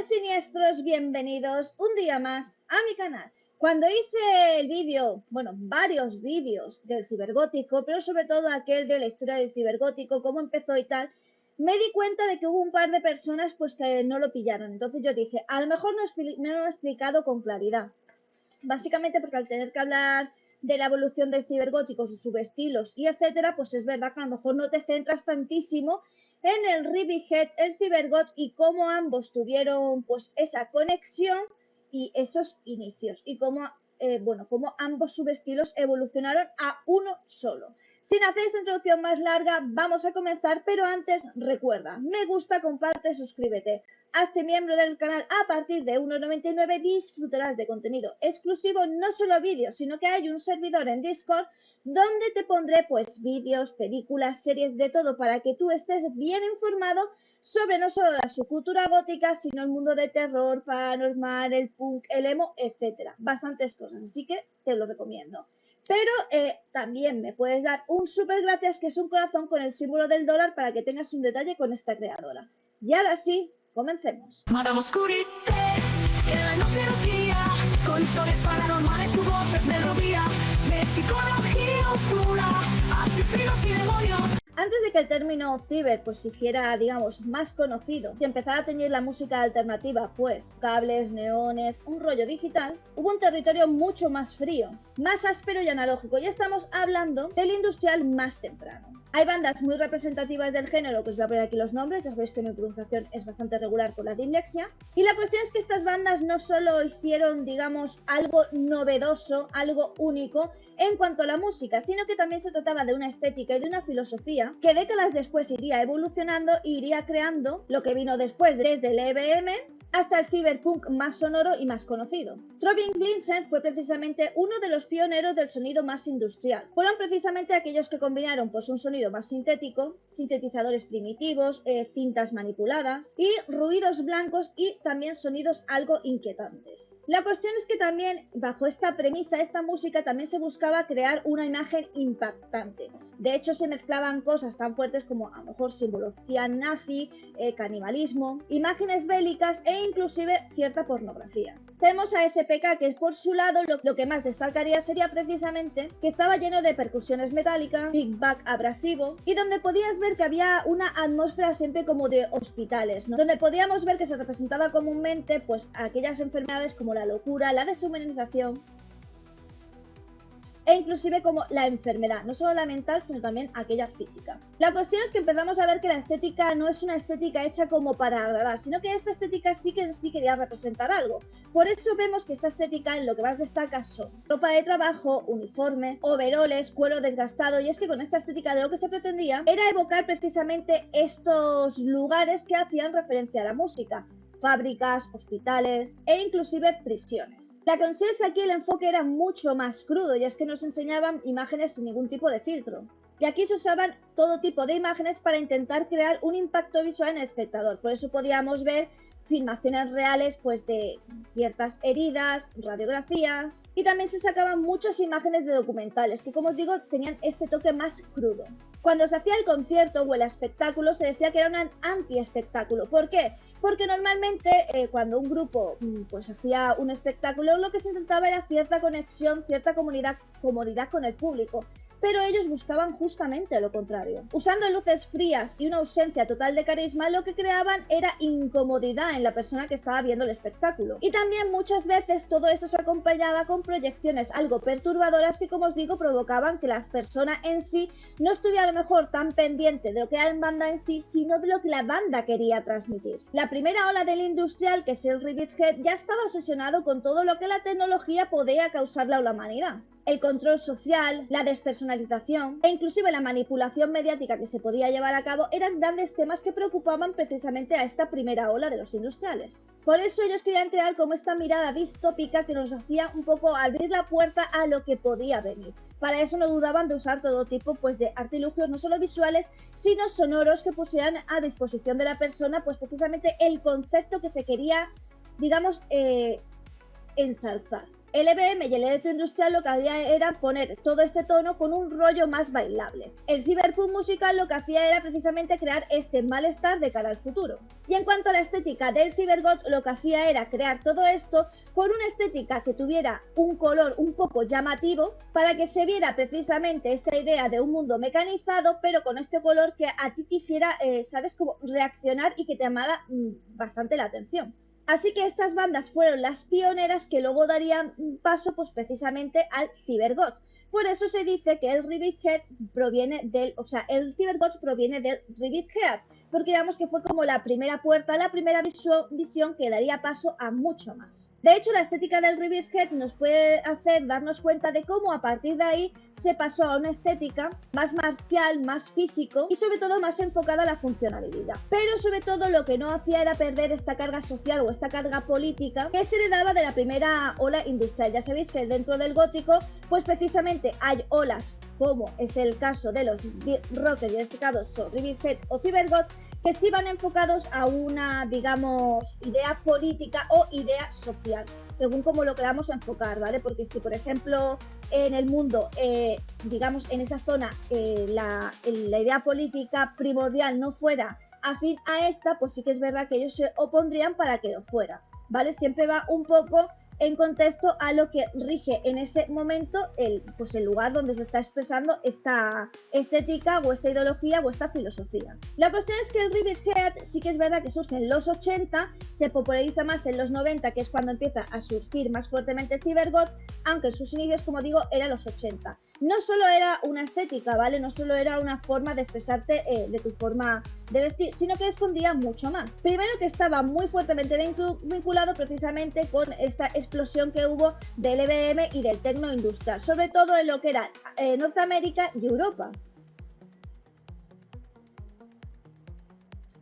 Hola siniestros, bienvenidos un día más a mi canal. Cuando hice el vídeo, bueno, varios vídeos del cibergótico, pero sobre todo aquel de la historia del cibergótico, cómo empezó y tal, me di cuenta de que hubo un par de personas pues que no lo pillaron. Entonces yo dije, a lo mejor no lo he explicado con claridad. Básicamente porque al tener que hablar de la evolución del cibergótico, sus subestilos y etcétera, pues es verdad que a lo mejor no te centras tantísimo en el Rivihead, el Cybergot y cómo ambos tuvieron pues esa conexión y esos inicios y cómo, cómo ambos subestilos evolucionaron a uno solo. Sin hacer esta introducción más larga, vamos a comenzar, pero antes recuerda, me gusta, comparte, suscríbete. Hazte miembro del canal a partir de 1,99, disfrutarás de contenido exclusivo, no solo vídeos, sino que hay un servidor en Discord donde te pondré pues vídeos, películas, series, de todo para que tú estés bien informado sobre no solo la subcultura gótica, sino el mundo de terror, paranormal, el punk, el emo, etcétera. Bastantes cosas, así que te lo recomiendo. Pero también me puedes dar un súper gracias, que es un corazón con el símbolo del dólar, para que tengas un detalle con esta creadora. Y ahora sí, comencemos. Madame Oscurite, que la noche nos guía, con historias paranormales, su voz es melodía, de psicología oscura, asesinos y demonios. Antes de que el término ciber pues se hiciera, digamos, más conocido y empezara a teñir la música alternativa, pues cables, neones, un rollo digital, hubo un territorio mucho más frío, más áspero y analógico. Ya estamos hablando del industrial más temprano. Hay bandas muy representativas del género, que os voy a poner aquí los nombres, ya sabéis que mi pronunciación es bastante regular por la dislexia. Y la cuestión es que estas bandas no solo hicieron, digamos, algo novedoso, algo único en cuanto a la música, sino que también se trataba de una estética y de una filosofía que décadas después iría evolucionando e iría creando lo que vino después, desde el EBM hasta el cyberpunk más sonoro y más conocido. Throbbing Gristle fue precisamente uno de los pioneros del sonido más industrial. Fueron precisamente aquellos que combinaron pues un sonido más sintético, sintetizadores primitivos, cintas manipuladas y ruidos blancos y también sonidos algo inquietantes. La cuestión es que también bajo esta premisa, esta música también se buscaba crear una imagen impactante. De hecho se mezclaban cosas tan fuertes como a lo mejor simbología nazi, canibalismo, imágenes bélicas e inclusive cierta pornografía. Tenemos a SPK, que por su lado lo que más destacaría sería precisamente que estaba lleno de percusiones metálicas, feedback abrasivo y donde podías ver que había una atmósfera siempre como de hospitales, ¿no? Donde podíamos ver que se representaba comúnmente pues aquellas enfermedades como la locura, la deshumanización e inclusive como la enfermedad, no solo la mental, sino también aquella física. La cuestión es que empezamos a ver que la estética no es una estética hecha como para agradar, sino que esta estética sí que en sí quería representar algo. Por eso vemos que esta estética en lo que más destaca son ropa de trabajo, uniformes, overoles, cuero desgastado, y es que con esta estética de lo que se pretendía era evocar precisamente estos lugares que hacían referencia a la música. Fábricas, hospitales e inclusive prisiones. La cuestión es que aquí el enfoque era mucho más crudo, y es que nos enseñaban imágenes sin ningún tipo de filtro. Y aquí se usaban todo tipo de imágenes para intentar crear un impacto visual en el espectador. Por eso podíamos ver filmaciones reales pues de ciertas heridas, radiografías, y también se sacaban muchas imágenes de documentales que, como os digo, tenían este toque más crudo. Cuando se hacía el concierto o el espectáculo se decía que era un anti-espectáculo. ¿Por qué? Porque normalmente cuando un grupo pues hacía un espectáculo, lo que se intentaba era cierta conexión, cierta comodidad con el público. Pero ellos buscaban justamente lo contrario. Usando luces frías y una ausencia total de carisma, lo que creaban era incomodidad en la persona que estaba viendo el espectáculo. Y también muchas veces todo esto se acompañaba con proyecciones algo perturbadoras que, como os digo, provocaban que la persona en sí no estuviera a lo mejor tan pendiente de lo que era la banda en sí, sino de lo que la banda quería transmitir. La primera ola del industrial, que es el Rivihead, ya estaba obsesionado con todo lo que la tecnología podía causarle a la humanidad. El control social, la despersonalización e inclusive la manipulación mediática que se podía llevar a cabo eran grandes temas que preocupaban precisamente a esta primera ola de los industriales. Por eso ellos querían crear como esta mirada distópica que nos hacía un poco abrir la puerta a lo que podía venir. Para eso no dudaban de usar todo tipo pues de artilugios, no solo visuales, sino sonoros, que pusieran a disposición de la persona pues precisamente el concepto que se quería, digamos, ensalzar. El EBM y el electroindustrial lo que hacía era poner todo este tono con un rollo más bailable. El cyberpunk musical lo que hacía era precisamente crear este malestar de cara al futuro. Y en cuanto a la estética del cybergoth, lo que hacía era crear todo esto con una estética que tuviera un color un poco llamativo para que se viera precisamente esta idea de un mundo mecanizado, pero con este color que a ti te hiciera, ¿sabes?, como reaccionar y que te llamara bastante la atención. Así que estas bandas fueron las pioneras que luego darían paso pues precisamente al cybergoth. Por eso se dice que el Rivithead proviene del, o sea, el cybergoth proviene del Rivithead, porque digamos que fue como la primera puerta, la primera visión que daría paso a mucho más. De hecho, la estética del Rivithead nos puede hacer darnos cuenta de cómo a partir de ahí se pasó a una estética más marcial, más físico y sobre todo más enfocada a la funcionalidad. Pero sobre todo lo que no hacía era perder esta carga social o esta carga política que se heredaba de la primera ola industrial. Ya sabéis que dentro del gótico, pues precisamente hay olas, como es el caso de los rockers y en este caso Rivithead o cybergoth, que sí van enfocados a una, digamos, idea política o idea social, según como lo queramos enfocar, ¿vale? Porque si, por ejemplo, en el mundo, digamos, en esa zona, la idea política primordial no fuera afín a esta, pues sí que es verdad que ellos se opondrían para que lo fuera, ¿vale? Siempre va un poco en contexto a lo que rige en ese momento el lugar donde se está expresando esta estética o esta ideología o esta filosofía. La cuestión es que el Rivithead sí que es verdad que surge en los 80, se populariza más en los 90, que es cuando empieza a surgir más fuertemente el cybergoth, aunque en sus inicios, como digo, eran los 80. No solo era una estética, ¿vale? No solo era una forma de expresarte de tu forma de vestir, sino que escondía mucho más. Primero que estaba muy fuertemente vinculado precisamente con esta explosión que hubo del EBM y del tecno industrial, sobre todo en lo que era Norteamérica y Europa.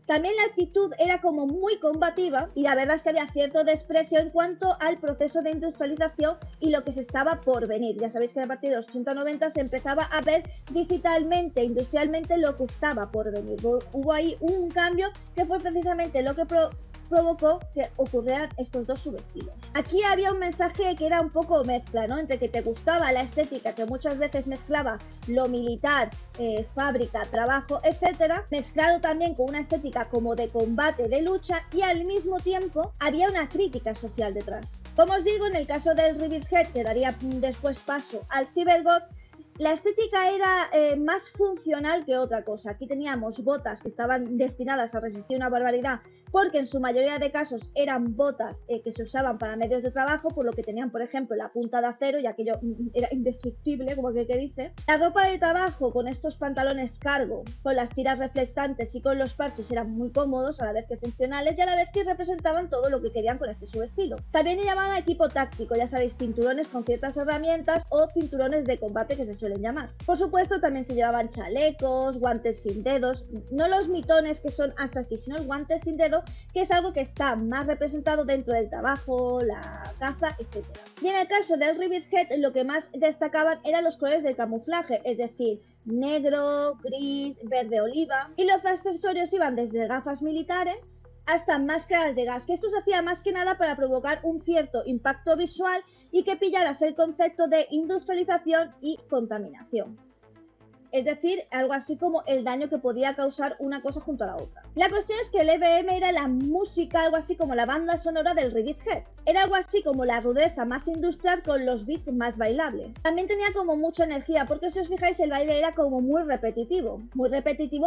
También la actitud era como muy combativa y la verdad es que había cierto desprecio en cuanto al proceso de industrialización y lo que se estaba por venir. Ya sabéis que a partir de los 80-90 se empezaba a ver digitalmente, industrialmente lo que estaba por venir. Hubo ahí un cambio que fue precisamente lo que provocó que ocurrieran estos dos subestilos. Aquí había un mensaje que era un poco mezcla, ¿no? Entre que te gustaba la estética, que muchas veces mezclaba lo militar, fábrica, trabajo, etcétera, mezclado también con una estética como de combate, de lucha, y al mismo tiempo había una crítica social detrás. Como os digo, en el caso del Rivithead, que daría después paso al cybergoth, la estética era más funcional que otra cosa. Aquí teníamos botas que estaban destinadas a resistir una barbaridad porque en su mayoría de casos eran botas que se usaban para medios de trabajo, por lo que tenían, por ejemplo, la punta de acero y aquello era indestructible, como que dice. La ropa de trabajo con estos pantalones cargo, con las tiras reflectantes y con los parches eran muy cómodos, a la vez que funcionales y a la vez que representaban todo lo que querían con este subestilo. También le llamaban equipo táctico, ya sabéis, cinturones con ciertas herramientas o cinturones de combate que se suelen llamar. Por supuesto, también se llevaban chalecos, guantes sin dedos, no los mitones que son hasta aquí, sino el guante sin dedo, que es algo que está más representado dentro del trabajo, la caza, etc. Y en el caso del Rivithead, lo que más destacaban eran los colores del camuflaje, es decir, negro, gris, verde oliva, y los accesorios iban desde gafas militares hasta máscaras de gas, que esto se hacía más que nada para provocar un cierto impacto visual y que pillaras el concepto de industrialización y contaminación. Es decir, algo así como el daño que podía causar una cosa junto a la otra. La cuestión es que el EBM era la música, algo así como la banda sonora del Rivithead. Era algo así como la rudeza más industrial con los beats más bailables. También tenía como mucha energía, porque si os fijáis el baile era como muy repetitivo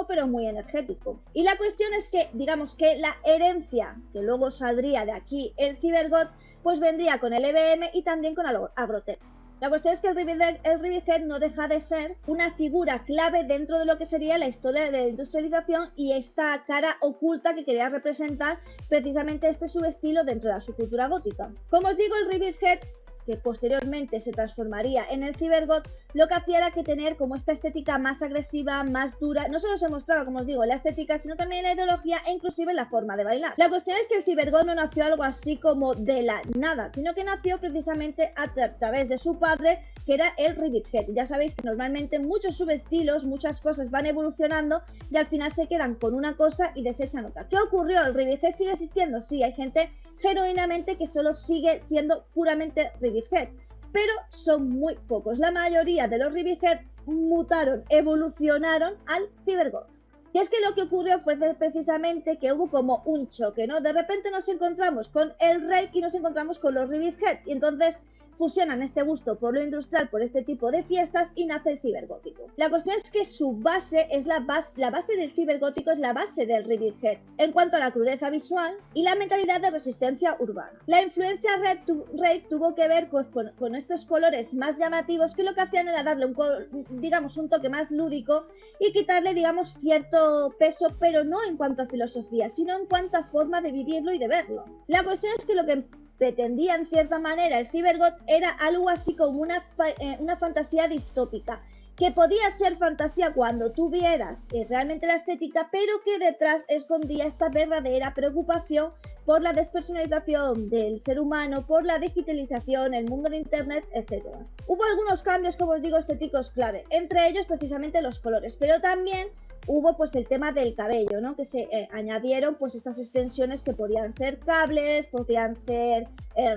pero muy energético. Y la cuestión es que, digamos que la herencia, que luego saldría de aquí el cybergoth, pues vendría con el EBM y también con Agrotech. La cuestión es que el Rivithead no deja de ser una figura clave dentro de lo que sería la historia de la industrialización y esta cara oculta que quería representar precisamente este subestilo dentro de la subcultura gótica. Como os digo, el Rivithead, que posteriormente se transformaría en el cybergoth, lo que hacía era que tener como esta estética más agresiva, más dura. No solo se mostraba, como os digo, la estética, sino también la ideología e inclusive la forma de bailar. La cuestión es que el cybergoth no nació algo así como de la nada, sino que nació precisamente a través de su padre, que era el Rivithead. Ya sabéis que normalmente muchos subestilos, muchas cosas van evolucionando y al final se quedan con una cosa y desechan otra. ¿Qué ocurrió? ¿El Rivithead sigue existiendo? Sí, hay gente genuinamente que solo sigue siendo puramente Rivithead, pero son muy pocos. La mayoría de los Rivithead mutaron, evolucionaron al Cybergoth. Y es que lo que ocurrió fue precisamente que hubo como un choque, ¿no? De repente nos encontramos con el Rave y nos encontramos con los Rivithead, y entonces fusionan este gusto por lo industrial, por este tipo de fiestas, y nace el cibergótico. La cuestión es que su base es la base del cibergótico es la base del Rivithead, en cuanto a la crudeza visual y la mentalidad de resistencia urbana. La influencia Rave tuvo que ver con estos colores más llamativos, que lo que hacían era darle un toque más lúdico y quitarle, digamos, cierto peso, pero no en cuanto a filosofía, sino en cuanto a forma de vivirlo y de verlo. La cuestión es que lo que pretendía en cierta manera el Cybergoth era algo así como una fantasía distópica, que podía ser fantasía cuando tú vieras realmente la estética, pero que detrás escondía esta verdadera preocupación por la despersonalización del ser humano, por la digitalización, el mundo de internet, etc. Hubo algunos cambios, como os digo, estéticos clave, entre ellos precisamente los colores, pero también hubo pues el tema del cabello, ¿no? Que se añadieron pues estas extensiones que podían ser cables, podían ser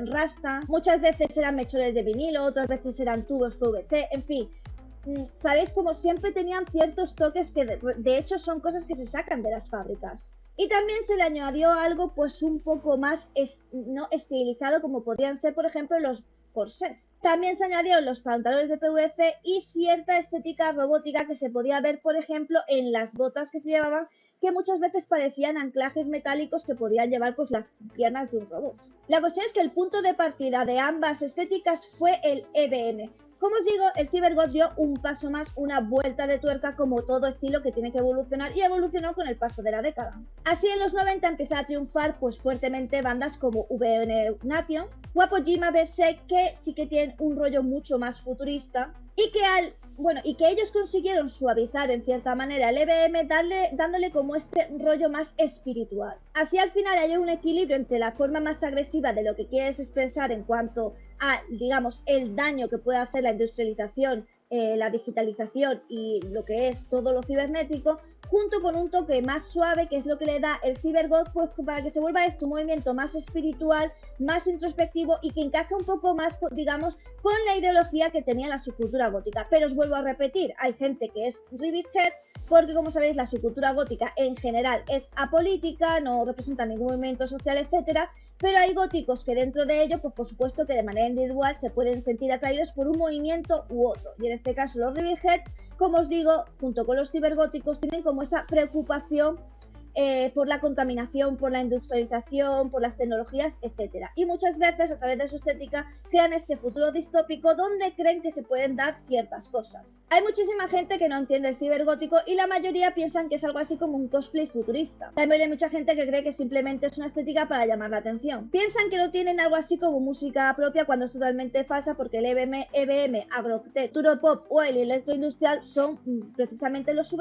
rasta, muchas veces eran mechones de vinilo, otras veces eran tubos PVC, en fin. Sabéis, como siempre tenían ciertos toques que de hecho son cosas que se sacan de las fábricas. Y también se le añadió algo pues un poco más no estilizado, como podrían ser por ejemplo los corsés. También se añadieron los pantalones de PVC y cierta estética robótica que se podía ver por ejemplo en las botas que se llevaban, que muchas veces parecían anclajes metálicos que podían llevar pues las piernas de un robot. La cuestión es que el punto de partida de ambas estéticas fue el EBM. Como os digo, el Cybergoth dio un paso más, una vuelta de tuerca, como todo estilo que tiene que evolucionar, y evolucionó con el paso de la década. Así en los 90 empezó a triunfar pues fuertemente bandas como VN Nation, Wapojima Berserk, que sí que tienen un rollo mucho más futurista, y que ellos consiguieron suavizar en cierta manera el EBM dándole como este rollo más espiritual. Así al final hay un equilibrio entre la forma más agresiva de lo que quieres expresar en cuanto a, digamos, el daño que puede hacer la industrialización, la digitalización y lo que es todo lo cibernético, junto con un toque más suave, que es lo que le da el Cybergoth, pues para que se vuelva esto un movimiento más espiritual, más introspectivo y que encaje un poco más, digamos, con la ideología que tenía la subcultura gótica. Pero os vuelvo a repetir, hay gente que es Rivithead, porque como sabéis la subcultura gótica en general es apolítica, no representa ningún movimiento social, etcétera, pero hay góticos que dentro de ello, pues por supuesto que de manera individual se pueden sentir atraídos por un movimiento u otro, y en este caso los Rivithead, como os digo, junto con los cibergóticos, tienen como esa preocupación por la contaminación, por la industrialización, por las tecnologías, etc. Y muchas veces, a través de su estética, crean este futuro distópico donde creen que se pueden dar ciertas cosas. Hay muchísima gente que no entiende el cibergótico y la mayoría piensan que es algo así como un cosplay futurista. También hay mucha gente que cree que simplemente es una estética para llamar la atención. Piensan que no tienen algo así como música propia, cuando es totalmente falsa, porque el EBM, Agrotech, Turopop o el electroindustrial son precisamente los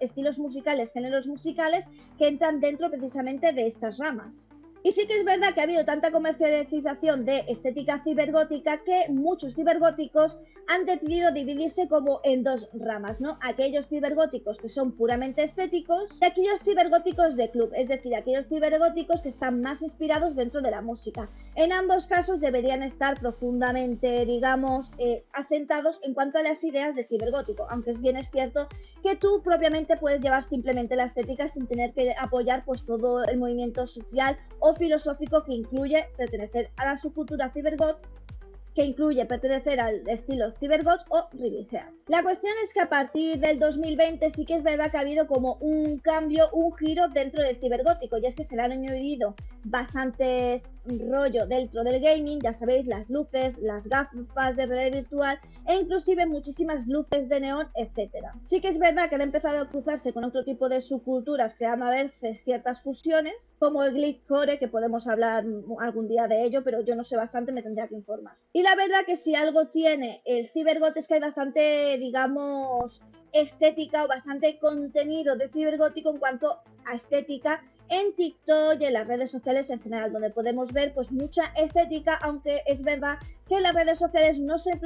estilos musicales, géneros musicales que entran dentro precisamente de estas ramas. Y sí que es verdad que ha habido tanta comercialización de estética cibergótica que muchos cibergóticos han decidido dividirse como en dos ramas, ¿no? Aquellos cibergóticos que son puramente estéticos y aquellos cibergóticos de club, es decir, aquellos cibergóticos que están más inspirados dentro de la música. En ambos casos deberían estar profundamente, digamos, asentados en cuanto a las ideas del cibergótico, aunque es cierto que tú propiamente puedes llevar simplemente la estética sin tener que apoyar pues todo el movimiento social o filosófico que incluye pertenecer a la subcultura Cybergoth, que incluye pertenecer al estilo Cybergoth o Rivithead. La cuestión es que a partir del 2020 sí que es verdad que ha habido como un cambio, un giro dentro del cibergótico, y es que se le han añadido bastantes rollo dentro del gaming, ya sabéis, las luces, las gafas de realidad virtual e inclusive muchísimas luces de neón, etcétera. Sí que es verdad que han empezado a cruzarse con otro tipo de subculturas, creando a veces ciertas fusiones, como el glitchcore, que podemos hablar algún día de ello, pero yo no sé bastante, me tendría que informar. Y la verdad que si algo tiene el cibergoth es que hay bastante, digamos, estética o bastante contenido de cibergótico en cuanto a estética en TikTok y en las redes sociales en general, donde podemos ver pues mucha estética, aunque es verdad que en las redes sociales no se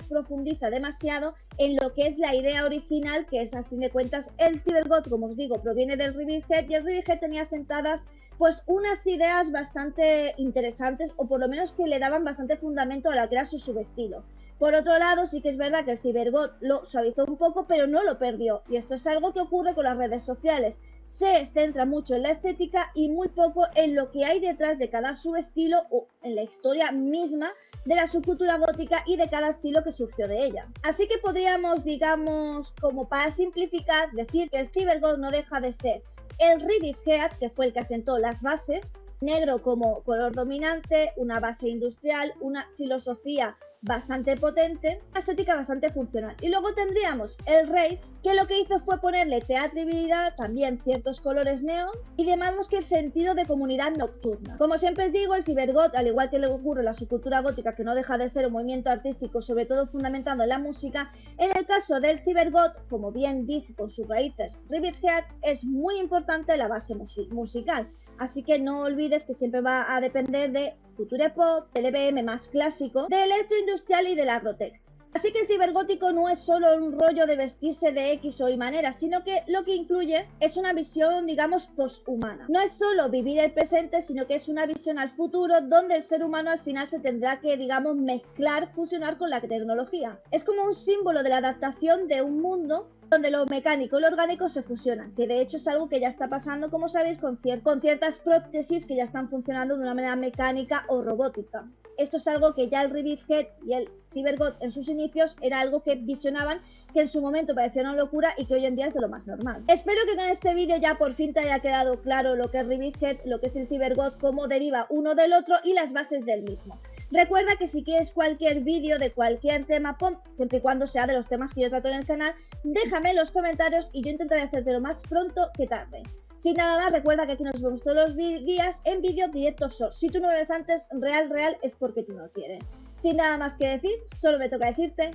profundiza demasiado en lo que es la idea original, que es, a fin de cuentas, el cibergoth, como os digo, proviene del Rivithead, y el Rivithead tenía asentadas pues unas ideas bastante interesantes, o por lo menos que le daban bastante fundamento a lo que era su subestilo. Por otro lado, sí que es verdad que el cibergot lo suavizó un poco, pero no lo perdió. Y esto es algo que ocurre con las redes sociales. Se centra mucho en la estética y muy poco en lo que hay detrás de cada subestilo o en la historia misma de la subcultura gótica y de cada estilo que surgió de ella. Así que podríamos, digamos, como para simplificar, decir que el cibergot no deja de ser el Ribbit Head, que fue el que asentó las bases, negro como color dominante, una base industrial, una filosofía bastante potente, una estética bastante funcional. Y luego tendríamos el rave, que lo que hizo fue ponerle teatralidad, también ciertos colores neón y digamos que el sentido de comunidad nocturna. Como siempre os digo, el cibergot, al igual que le ocurre a la subcultura gótica, que no deja de ser un movimiento artístico, sobre todo fundamentado en la música, en el caso del cibergot, como bien dije con sus raíces Ribbit Head, es muy importante la base musical. Así que no olvides que siempre va a depender de future pop, del EBM más clásico, de electroindustrial y del agrotech. Así que el cibergótico no es solo un rollo de vestirse de X o Y manera, sino que lo que incluye es una visión, digamos, poshumana. No es solo vivir el presente, sino que es una visión al futuro donde el ser humano al final se tendrá que, digamos, mezclar, fusionar con la tecnología. Es como un símbolo de la adaptación de un mundo donde lo mecánico y lo orgánico se fusionan, que de hecho es algo que ya está pasando, como sabéis, con ciertas prótesis que ya están funcionando de una manera mecánica o robótica. Esto es algo que ya el Ribbit Head y el cibergot en sus inicios era algo que visionaban, que en su momento parecía una locura y que hoy en día es de lo más normal. Espero que con este vídeo ya por fin te haya quedado claro lo que es Ribbit Head, lo que es el cibergot, cómo deriva uno del otro y las bases del mismo. Recuerda que si quieres cualquier vídeo de cualquier tema, siempre y cuando sea de los temas que yo trato en el canal, déjame en los comentarios y yo intentaré hacértelo más pronto que tarde. Sin nada más, recuerda que aquí nos vemos todos los días en vídeo directos. Si tú no lo ves antes, real, es porque tú no quieres. Sin nada más que decir, solo me toca decirte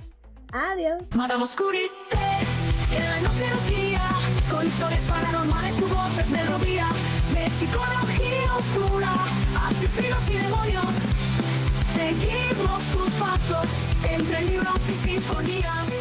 adiós. Madame Oscurite, en la noche nos guía, con historias paranormales, su voz es melodía, de psicología oscura, asesinos y demonios. Seguimos tus pasos entre libros y sinfonías.